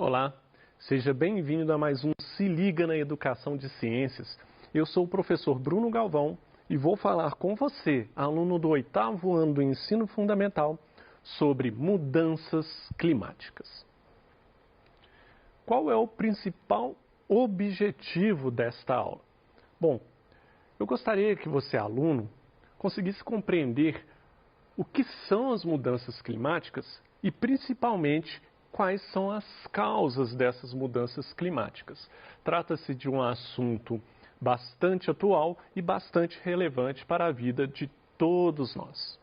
Olá, seja bem-vindo a mais um Se Liga na Educação de Ciências. Eu sou o professor Bruno Galvão e vou falar com você, aluno do 8º ano do Ensino Fundamental, sobre mudanças climáticas. Qual é o principal objetivo desta aula? Bom, eu gostaria que você, aluno, conseguisse compreender o que são as mudanças climáticas e, principalmente, quais são as causas dessas mudanças climáticas. Trata-se de um assunto bastante atual e bastante relevante para a vida de todos nós.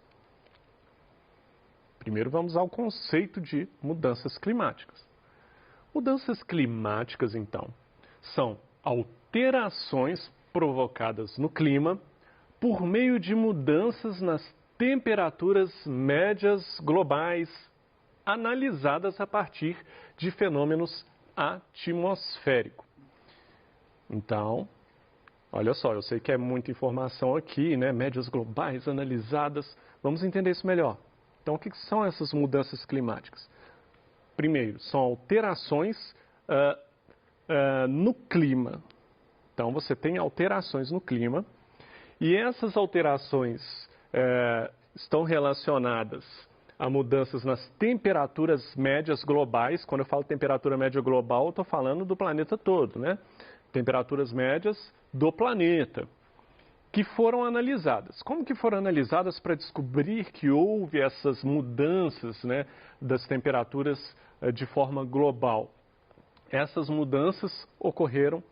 Primeiro vamos ao conceito de mudanças climáticas. Mudanças climáticas, então, são alterações provocadas no clima por meio de mudanças nas temperaturas médias globais analisadas a partir de fenômenos atmosféricos. Então, olha só, eu sei que é muita informação aqui, né? Médias globais analisadas. Vamos entender isso melhor. Então, o que são essas mudanças climáticas? Primeiro, são alterações no clima. Então, você tem alterações no clima e essas alterações estão relacionadas a mudanças nas temperaturas médias globais. Quando eu falo temperatura média global, eu estou falando do planeta todo, né? Temperaturas médias do planeta, que foram analisadas. Como que foram analisadas para descobrir que houve essas mudanças, né, das temperaturas de forma global? Essas mudanças ocorreram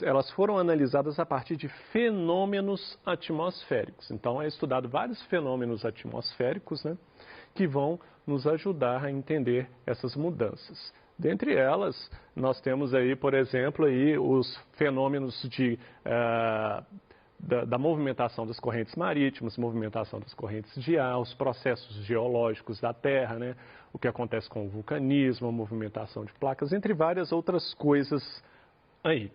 elas foram analisadas a partir de fenômenos atmosféricos. Então, é estudado vários fenômenos atmosféricos, né, que vão nos ajudar a entender essas mudanças. Dentre elas, nós temos aí, por exemplo, aí os fenômenos da movimentação das correntes marítimas, movimentação das correntes de ar, os processos geológicos da Terra, né, o que acontece com o vulcanismo, a movimentação de placas, entre várias outras coisas aí.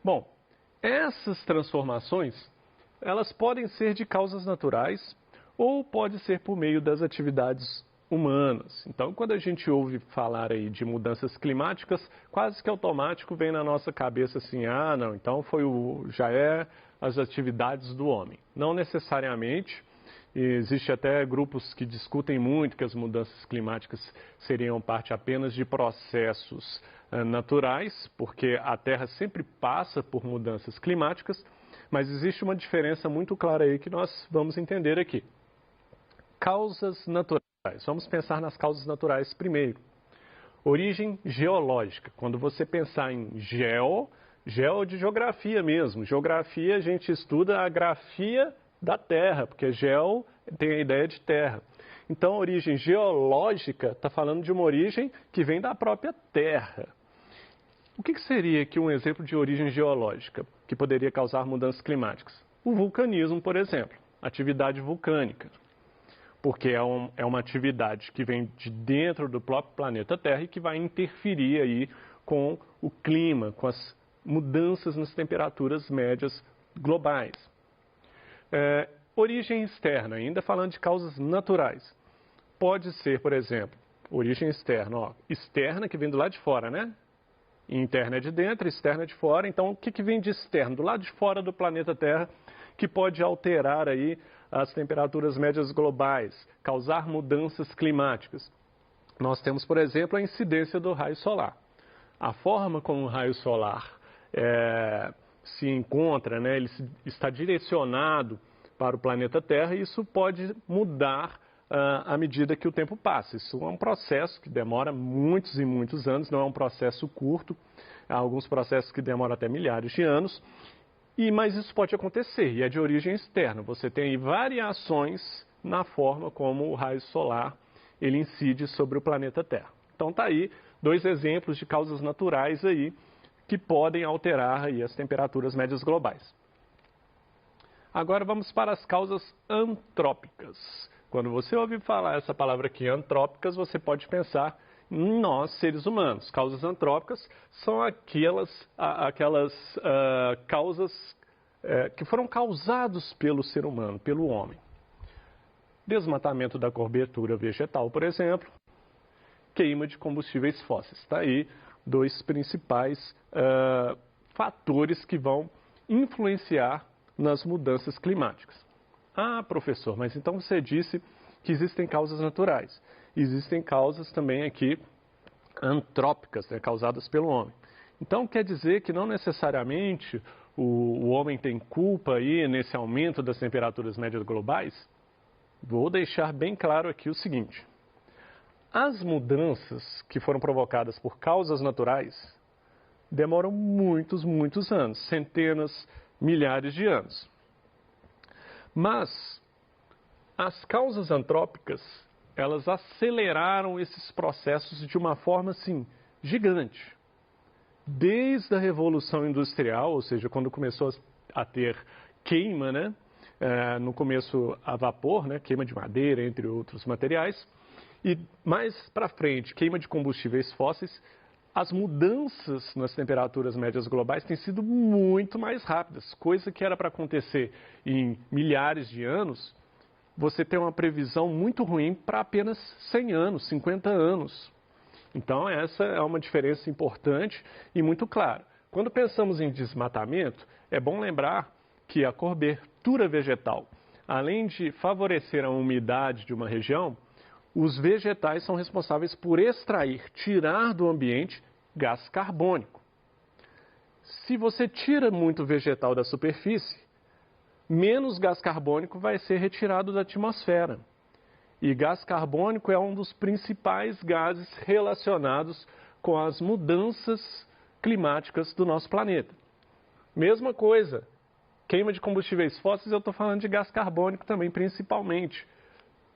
Bom, essas transformações, elas podem ser de causas naturais ou pode ser por meio das atividades humanas. Então, quando a gente ouve falar aí de mudanças climáticas, quase que automático vem na nossa cabeça assim, não, então já é as atividades do homem. Não necessariamente. Existe até grupos que discutem muito que as mudanças climáticas seriam parte apenas de processos naturais, porque a Terra sempre passa por mudanças climáticas, mas existe uma diferença muito clara aí que nós vamos entender aqui. Causas naturais. Vamos pensar nas causas naturais primeiro. Origem geológica. Quando você pensar em geo de geografia mesmo. Geografia, a gente estuda a grafia da Terra, porque geo tem a ideia de terra. Então, a origem geológica está falando de uma origem que vem da própria Terra. O que seria aqui um exemplo de origem geológica que poderia causar mudanças climáticas? O vulcanismo, por exemplo, atividade vulcânica. Porque é uma atividade que vem de dentro do próprio planeta Terra e que vai interferir aí com o clima, com as mudanças nas temperaturas médias globais. Origem externa, ainda falando de causas naturais. Pode ser, por exemplo, origem externa, externa que vem do lado de fora, né? Interna é de dentro, externa é de fora. Então, o que vem de externo, do lado de fora do planeta Terra, que pode alterar aí as temperaturas médias globais, causar mudanças climáticas? Nós temos, por exemplo, a incidência do raio solar. A forma como o raio solar se encontra, né, ele está direcionado para o planeta Terra e isso pode mudar à medida que o tempo passa. Isso é um processo que demora muitos e muitos anos, não é um processo curto. Há alguns processos que demoram até milhares de anos. Mas isso pode acontecer e é de origem externa. Você tem variações na forma como o raio solar ele incide sobre o planeta Terra. Então tá aí 2 exemplos de causas naturais aí que podem alterar aí as temperaturas médias globais. Agora vamos para as causas antrópicas. Quando você ouve falar essa palavra aqui, antrópicas, você pode pensar em nós, seres humanos. Causas antrópicas são aquelas causas que foram causadas pelo ser humano, pelo homem. Desmatamento da cobertura vegetal, por exemplo, queima de combustíveis fósseis. Está aí dois principais fatores que vão influenciar nas mudanças climáticas. Ah, professor, mas então você disse que existem causas naturais. Existem causas também aqui antrópicas, né, causadas pelo homem. Então quer dizer que não necessariamente o homem tem culpa aí nesse aumento das temperaturas médias globais? Vou deixar bem claro aqui o seguinte: as mudanças que foram provocadas por causas naturais demoram muitos anos, centenas, milhares de anos. Mas as causas antrópicas, elas aceleraram esses processos de uma forma, assim, gigante. Desde a Revolução Industrial, ou seja, quando começou a ter queima, né? No começo a vapor, né? Queima de madeira, entre outros materiais, e mais para frente, queima de combustíveis fósseis, as mudanças nas temperaturas médias globais têm sido muito mais rápidas, coisa que era para acontecer em milhares de anos. Você tem uma previsão muito ruim para apenas 100 anos, 50 anos. Então, essa é uma diferença importante e muito clara. Quando pensamos em desmatamento, é bom lembrar que a cobertura vegetal, além de favorecer a umidade de uma região, os vegetais são responsáveis por extrair, tirar do ambiente gás carbônico. Se você tira muito vegetal da superfície, menos gás carbônico vai ser retirado da atmosfera. E gás carbônico é um dos principais gases relacionados com as mudanças climáticas do nosso planeta. Mesma coisa, queima de combustíveis fósseis, eu estou falando de gás carbônico também, principalmente.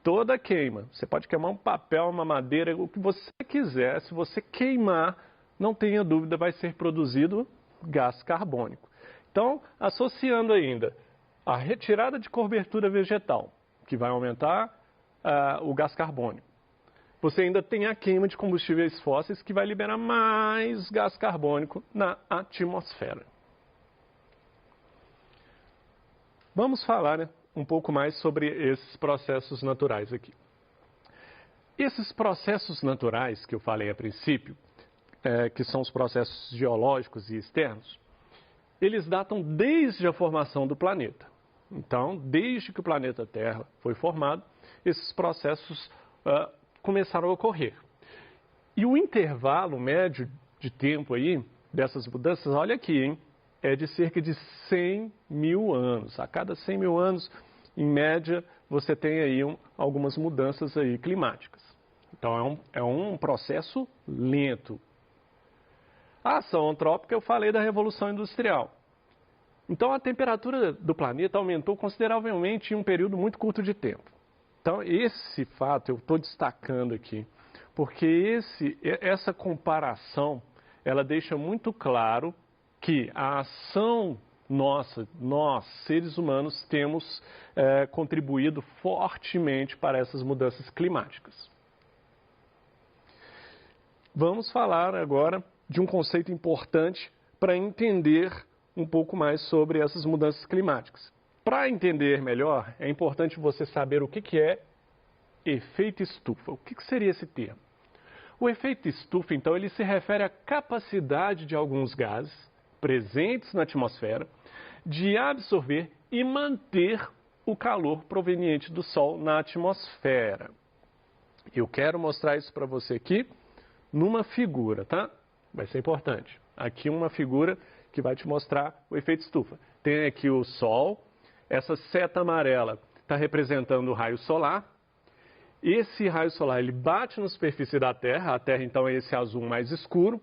Toda queima, você pode queimar um papel, uma madeira, o que você quiser, se você queimar, não tenha dúvida, vai ser produzido gás carbônico. Então, associando ainda a retirada de cobertura vegetal, que vai aumentar o gás carbônico. Você ainda tem a queima de combustíveis fósseis, que vai liberar mais gás carbônico na atmosfera. Vamos falar, né, um pouco mais sobre esses processos naturais aqui. Esses processos naturais que eu falei a princípio, que são os processos geológicos e externos, eles datam desde a formação do planeta. Então, desde que o planeta Terra foi formado, esses processos começaram a ocorrer. E o intervalo médio de tempo aí dessas mudanças, olha aqui, hein, é de cerca de 100 mil anos. A cada 100 mil anos, em média, você tem aí algumas mudanças aí climáticas. Então, é um processo lento. A ação antrópica, eu falei da Revolução Industrial. Então, a temperatura do planeta aumentou consideravelmente em um período muito curto de tempo. Então, esse fato eu estou destacando aqui, porque essa comparação, ela deixa muito claro que a ação nossa, nós, seres humanos, temos contribuído fortemente para essas mudanças climáticas. Vamos falar agora de um conceito importante para entender um pouco mais sobre essas mudanças climáticas. Para entender melhor, é importante você saber o que é efeito estufa. O que seria esse termo? O efeito estufa, então, ele se refere à capacidade de alguns gases presentes na atmosfera de absorver e manter o calor proveniente do Sol na atmosfera. Eu quero mostrar isso para você aqui numa figura, tá? Vai ser importante. Aqui uma figura que vai te mostrar o efeito estufa. Tem aqui o Sol, essa seta amarela está representando o raio solar. Esse raio solar ele bate na superfície da Terra, a Terra então é esse azul mais escuro.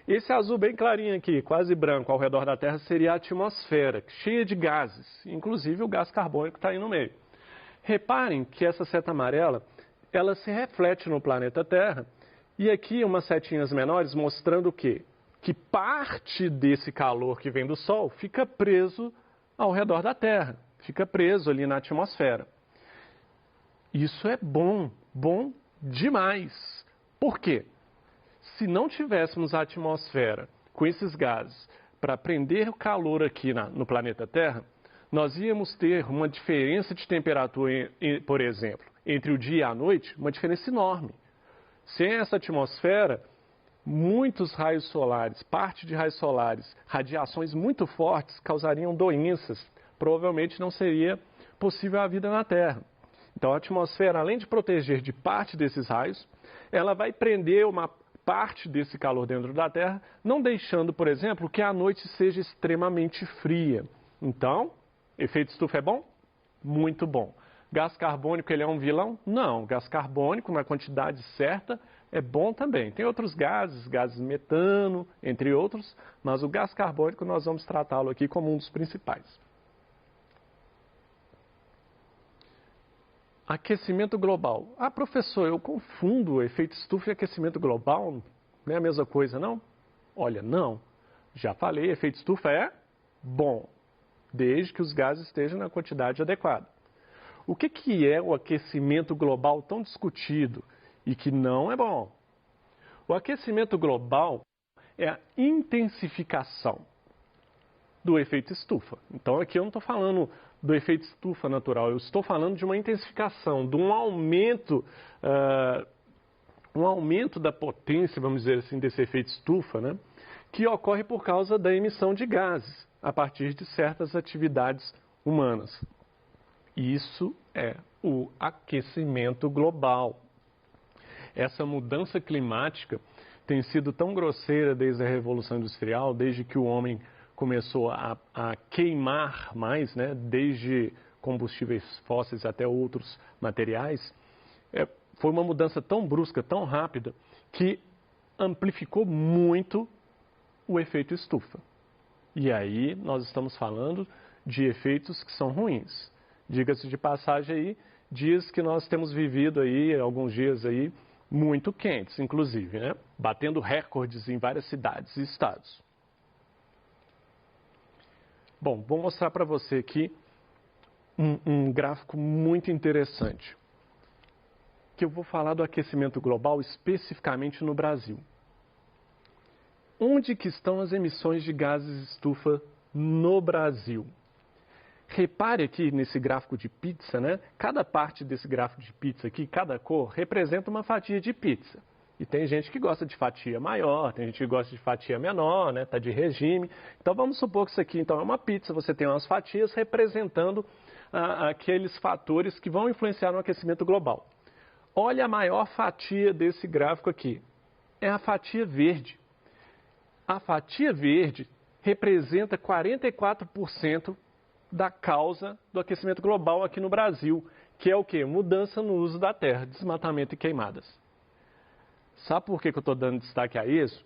Esse azul bem clarinho aqui, quase branco, ao redor da Terra, seria a atmosfera, cheia de gases, inclusive o gás carbônico está aí no meio. Reparem que essa seta amarela, ela se reflete no planeta Terra, e aqui umas setinhas menores mostrando o quê? Que parte desse calor que vem do Sol fica preso ao redor da Terra, fica preso ali na atmosfera. Isso é bom demais. Por quê? Se não tivéssemos a atmosfera com esses gases para prender o calor aqui no planeta Terra, nós íamos ter uma diferença de temperatura, por exemplo, entre o dia e a noite, uma diferença enorme. Sem essa atmosfera, muitos raios solares, parte de raios solares, radiações muito fortes causariam doenças. Provavelmente não seria possível a vida na Terra. Então a atmosfera, além de proteger de parte desses raios, ela vai prender uma parte desse calor dentro da Terra, não deixando, por exemplo, que a noite seja extremamente fria. Então, efeito estufa é bom? Muito bom. Gás carbônico, ele é um vilão? Não. Gás carbônico, na quantidade certa, é bom também. Tem outros gases, gases metano, entre outros, mas o gás carbônico nós vamos tratá-lo aqui como um dos principais. Aquecimento global. Ah, professor, eu confundo efeito estufa e aquecimento global. Não é a mesma coisa, não? Olha, não. Já falei, efeito estufa é bom, desde que os gases estejam na quantidade adequada. O que é o aquecimento global tão discutido e que não é bom? O aquecimento global é a intensificação do efeito estufa. Então aqui eu não estou falando do efeito estufa natural, eu estou falando de uma intensificação, de um aumento da potência, vamos dizer assim, desse efeito estufa, né, que ocorre por causa da emissão de gases a partir de certas atividades humanas. Isso é o aquecimento global. Essa mudança climática tem sido tão grosseira desde a Revolução Industrial, desde que o homem começou a queimar mais, né, desde combustíveis fósseis até outros materiais. Foi uma mudança tão brusca, tão rápida, que amplificou muito o efeito estufa. E aí nós estamos falando de efeitos que são ruins. Diga-se de passagem aí, dias que nós temos vivido aí, alguns dias aí, muito quentes, inclusive, né? Batendo recordes em várias cidades e estados. Bom, vou mostrar para você aqui um gráfico muito interessante, que eu vou falar do aquecimento global especificamente no Brasil. Onde que estão as emissões de gases estufa no Brasil? Repare aqui nesse gráfico de pizza, né? Cada parte desse gráfico de pizza aqui, cada cor, representa uma fatia de pizza. E tem gente que gosta de fatia maior, tem gente que gosta de fatia menor, né? Tá de regime. Então vamos supor que isso aqui então é uma pizza, você tem umas fatias representando aqueles fatores que vão influenciar no aquecimento global. Olha a maior fatia desse gráfico aqui, é a fatia verde. A fatia verde representa 44% da causa do aquecimento global aqui no Brasil, que é o quê? Mudança no uso da terra, desmatamento e queimadas. Sabe por que eu estou dando destaque a isso?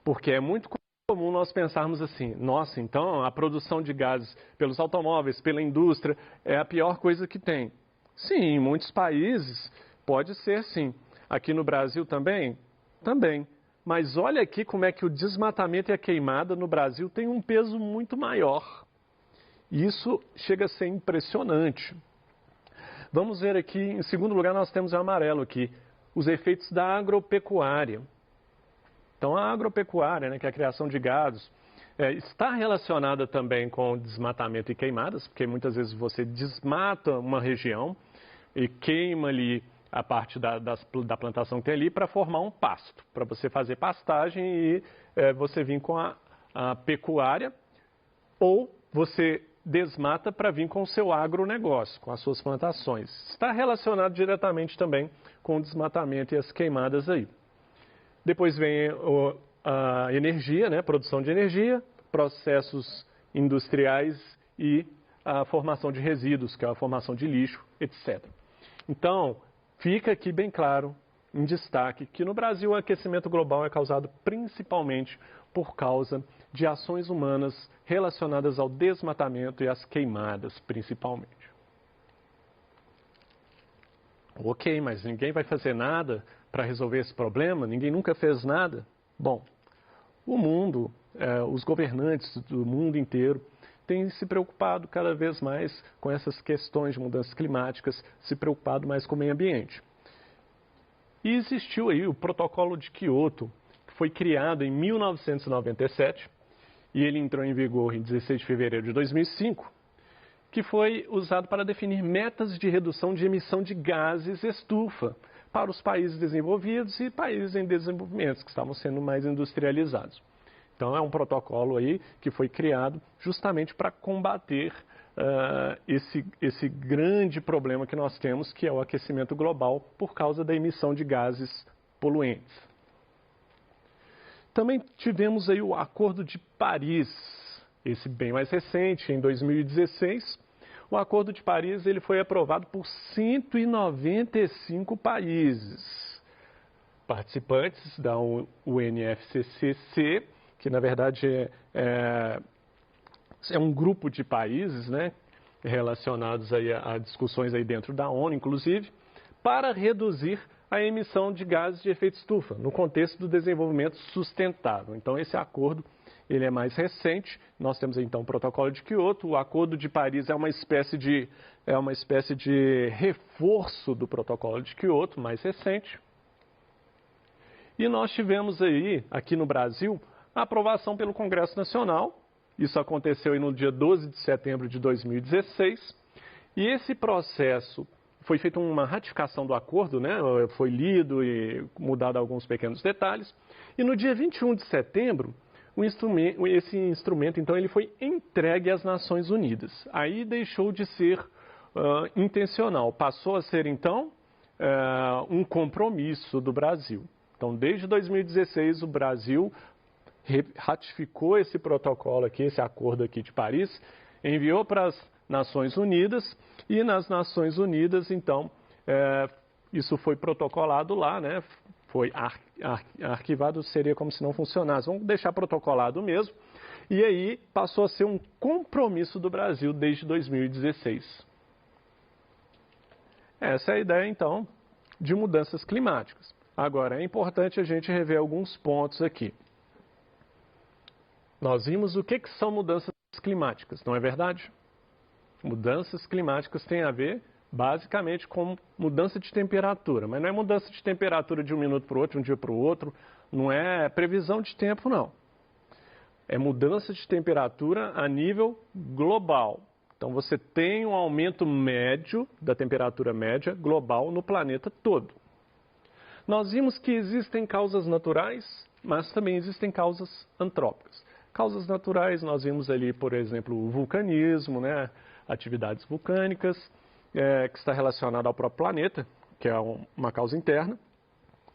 Porque é muito comum nós pensarmos assim, nossa, então a produção de gases pelos automóveis, pela indústria, é a pior coisa que tem. Sim, em muitos países pode ser sim. Aqui no Brasil também? Também. Mas olha aqui como é que o desmatamento e a queimada no Brasil tem um peso muito maior. Isso chega a ser impressionante. Vamos ver aqui, em segundo lugar, nós temos o amarelo aqui, os efeitos da agropecuária. Então, a agropecuária, né, que é a criação de gados, está relacionada também com desmatamento e queimadas, porque muitas vezes você desmata uma região e queima ali a parte da plantação que tem ali para formar um pasto, para você fazer pastagem e você vir com a pecuária, ou você desmata para vir com o seu agronegócio, com as suas plantações. Está relacionado diretamente também com o desmatamento e as queimadas aí. Depois vem a energia, né, produção de energia, processos industriais e a formação de resíduos, que é a formação de lixo, etc. Então, fica aqui bem claro, em destaque, que no Brasil o aquecimento global é causado principalmente por causa de ações humanas relacionadas ao desmatamento e às queimadas, principalmente. Ok, mas ninguém vai fazer nada para resolver esse problema? Ninguém nunca fez nada? Bom, o mundo, os governantes do mundo inteiro têm se preocupado cada vez mais com essas questões de mudanças climáticas, se preocupado mais com o meio ambiente. E existiu aí o Protocolo de Kyoto, que foi criado em 1997, e ele entrou em vigor em 16 de fevereiro de 2005, que foi usado para definir metas de redução de emissão de gases estufa para os países desenvolvidos e países em desenvolvimento, que estavam sendo mais industrializados. Então, é um protocolo aí que foi criado justamente para combater esse grande problema que nós temos, que é o aquecimento global por causa da emissão de gases poluentes. Também tivemos aí o Acordo de Paris, esse bem mais recente, em 2016. O Acordo de Paris ele foi aprovado por 195 países participantes da UNFCCC, que na verdade é um grupo de países, né, relacionados aí a discussões aí dentro da ONU, inclusive, para reduzir a emissão de gases de efeito estufa, no contexto do desenvolvimento sustentável. Então, esse acordo ele é mais recente. Nós temos então o Protocolo de Kyoto. O Acordo de Paris é uma espécie de reforço do Protocolo de Kyoto, mais recente. E nós tivemos aí, aqui no Brasil, a aprovação pelo Congresso Nacional. Isso aconteceu aí no dia 12 de setembro de 2016. E esse processo foi feita uma ratificação do acordo, né? Foi lido e mudado alguns pequenos detalhes. E no dia 21 de setembro, esse instrumento, então, ele foi entregue às Nações Unidas. Aí deixou de ser intencional, passou a ser, então, um compromisso do Brasil. Então, desde 2016, o Brasil ratificou esse protocolo aqui, esse acordo aqui de Paris, enviou para as Nações Unidas e nas Nações Unidas, então, isso foi protocolado lá, né? Foi arquivado, seria como se não funcionasse. Vamos deixar protocolado mesmo. E aí passou a ser um compromisso do Brasil desde 2016. Essa é a ideia, então, de mudanças climáticas. Agora, é importante a gente rever alguns pontos aqui. Nós vimos o que são mudanças climáticas, não é verdade? Mudanças climáticas têm a ver, basicamente, com mudança de temperatura. Mas não é mudança de temperatura de um minuto para o outro, um dia para o outro. Não é previsão de tempo, não. É mudança de temperatura a nível global. Então, você tem um aumento médio da temperatura média global no planeta todo. Nós vimos que existem causas naturais, mas também existem causas antrópicas. Causas naturais, nós vimos ali, por exemplo, o vulcanismo, né? Atividades vulcânicas, que está relacionada ao próprio planeta, que é uma causa interna.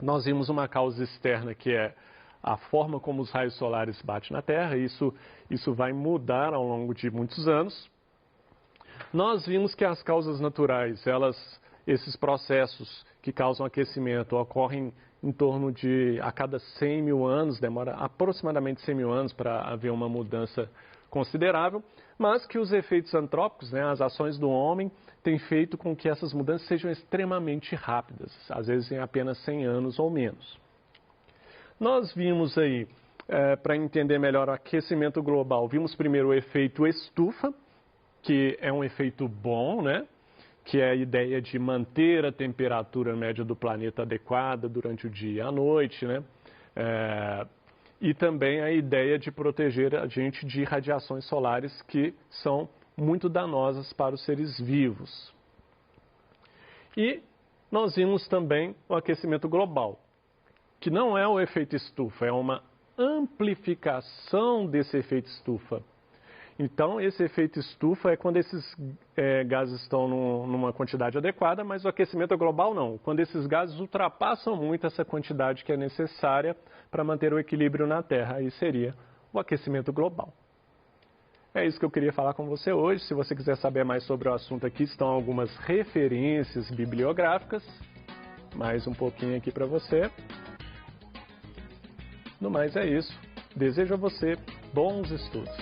Nós vimos uma causa externa, que é a forma como os raios solares batem na Terra. Isso vai mudar ao longo de muitos anos. Nós vimos que as causas naturais, esses processos que causam aquecimento ocorrem em torno de, a cada 100 mil anos, demora aproximadamente 100 mil anos para haver uma mudança considerável, mas que os efeitos antrópicos, né, as ações do homem, têm feito com que essas mudanças sejam extremamente rápidas, às vezes em apenas 100 anos ou menos. Nós vimos aí, para entender melhor o aquecimento global, vimos primeiro o efeito estufa, que é um efeito bom, né? Que é a ideia de manter a temperatura média do planeta adequada durante o dia e a noite, né? E também a ideia de proteger a gente de radiações solares que são muito danosas para os seres vivos. E nós vimos também o aquecimento global, que não é o efeito estufa, é uma amplificação desse efeito estufa. Então, esse efeito estufa é quando esses gases estão numa quantidade adequada, mas o aquecimento global não. Quando esses gases ultrapassam muito essa quantidade que é necessária para manter o equilíbrio na Terra, aí seria o aquecimento global. É isso que eu queria falar com você hoje. Se você quiser saber mais sobre o assunto, aqui estão algumas referências bibliográficas. Mais um pouquinho aqui para você. No mais é isso. Desejo a você bons estudos.